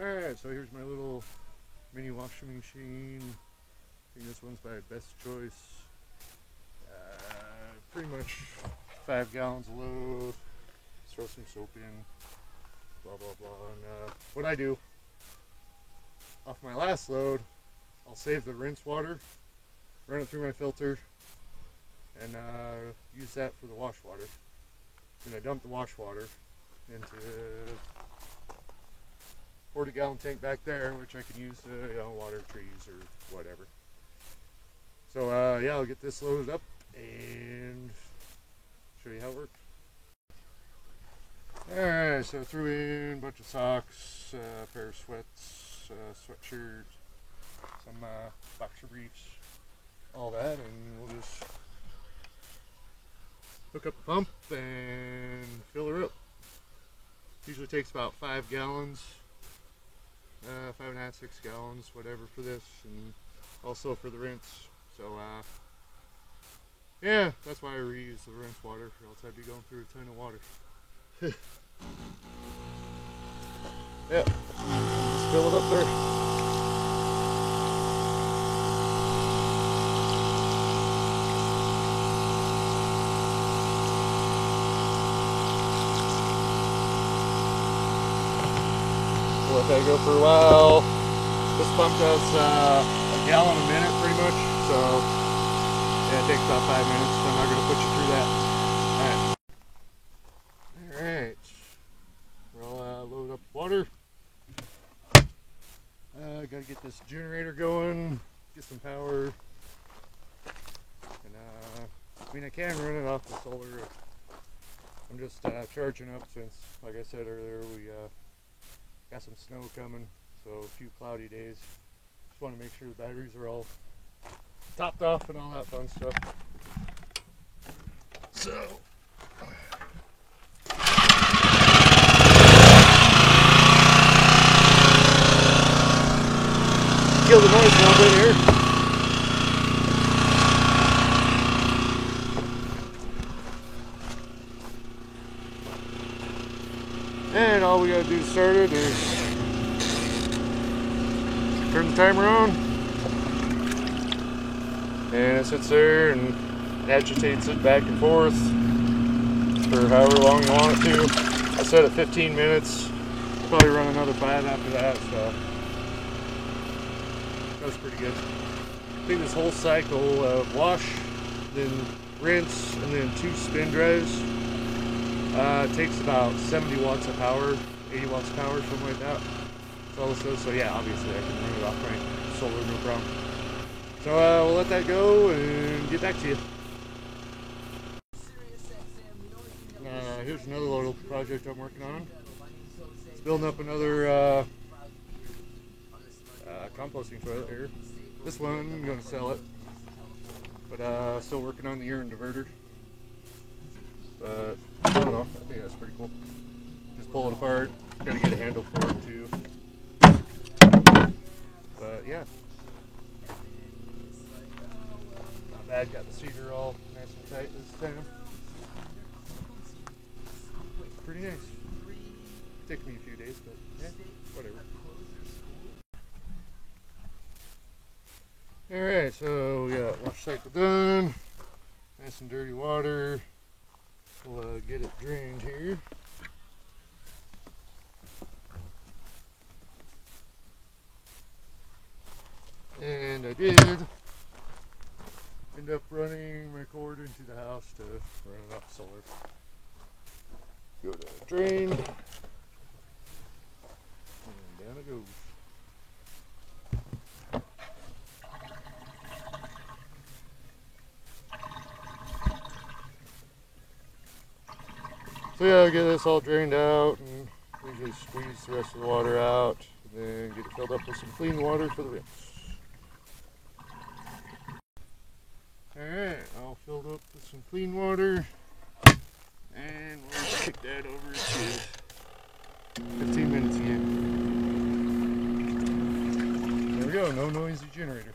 Alright, so here's my little mini washing machine. I think this one's by Best Choice. Pretty much 5 gallons a load. Throw some soap in, blah blah blah. And what I do, off my last load, I'll save the rinse water, run it through my filter, and use that for the wash water. Then I dump the wash water into 40-gallon tank back there, which I can use to water trees or whatever. So yeah, I'll get this loaded up and show you how it works. Alright, so I threw in a bunch of socks, a pair of sweats, sweatshirt, some boxer briefs, all that, and we'll just hook up the pump and fill her up. Usually takes about 5 gallons, 5.5, 6 gallons, whatever for this, and also for the rinse. So yeah, that's why I reuse the rinse water, or else I'd be going through a ton of water. Yeah, just fill it up there. Let that go for a while. This pump does a gallon a minute pretty much, so yeah, it takes about 5 minutes, so I'm not going to put you through that. Alright, we'll load up water. Gotta get this generator going, get some power, and I mean I can run it off the solar. I'm just charging up since, like I said earlier, we got some snow coming, so a few cloudy days. Just want to make sure the batteries are all topped off and all that fun stuff. So kill the noise a little bit here. And all we gotta do to start it is turn the timer on, and it sits there and agitates it back and forth for however long you want it to. I set it 15 minutes, probably run another 5 after that, so that's pretty good. I think this whole cycle of wash, then rinse, and then 2 spin drives takes about 70 watts of power, 80 watts of power, something like that. That's all this does. So yeah, obviously I can run it off my solar, no problem. So we'll let that go and get back to you. Here's another little project I'm working on. It's building up another composting toilet here. This one, I'm going to sell it, but still working on the urine diverter. But I don't know, I think that's pretty cool. Just pull it apart, gotta get a handle for it too. But yeah, not bad, got the cedar all nice and tight this time. Pretty nice. Took me a few days, but yeah, whatever. Alright, so we got wash cycle done. Nice and dirty water. We'll get it drained here. And I did end up running my cord into the house to run it off solar. Go to drain. And down it goes. So yeah, I'll get this all drained out and usually squeeze the rest of the water out, and then get it filled up with some clean water for the rinse. Alright, all filled up with some clean water, and we'll kick that over to 15 minutes again. There we go, no noisy generator.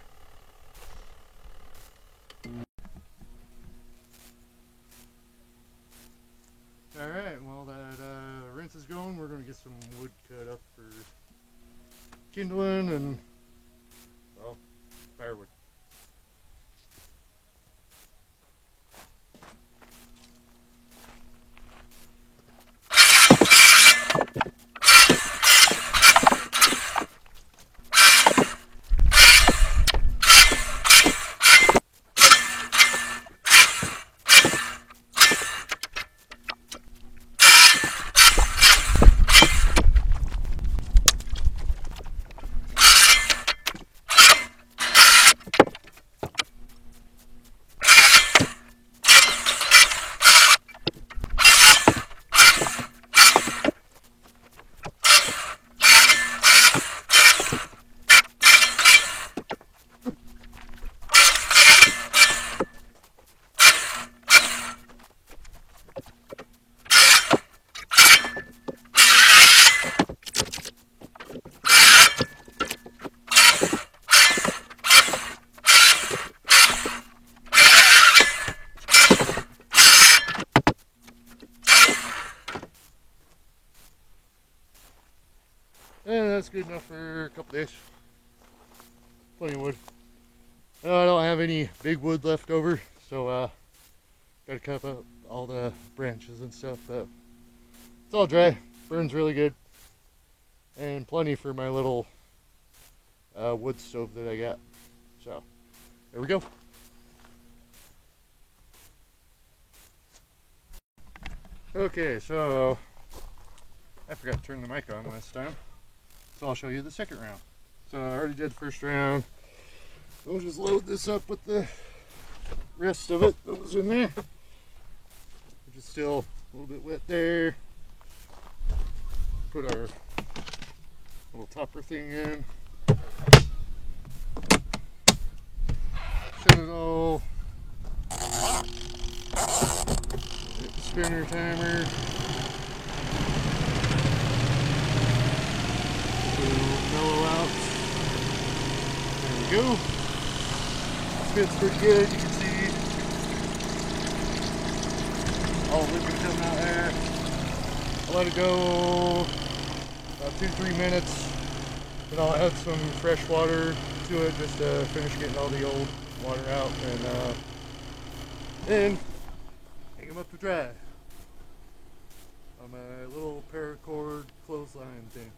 Alright, while that rinse is going, we're going to get some wood cut up for kindling and, well, firewood. And that's good enough for a couple days. Plenty of wood. I don't have any big wood left over, so gotta cut up all the branches and stuff, but it's all dry. Burns really good. And plenty for my little wood stove that I got. So, there we go. Okay, so I forgot to turn the mic on last time. So I'll show you the second round. So I already did the first round. We'll just load this up with the rest of it that was in there. Which is still a little bit wet there. Put our little topper thing in. Set it all. Hit the spinner timer. Mellow out. There we go. Spins pretty good, you can see all the liquid coming out there. I'll let it go about 2-3 minutes, and I'll add some fresh water to it just to finish getting all the old water out, and then hang them up to dry on my little paracord clothesline thing.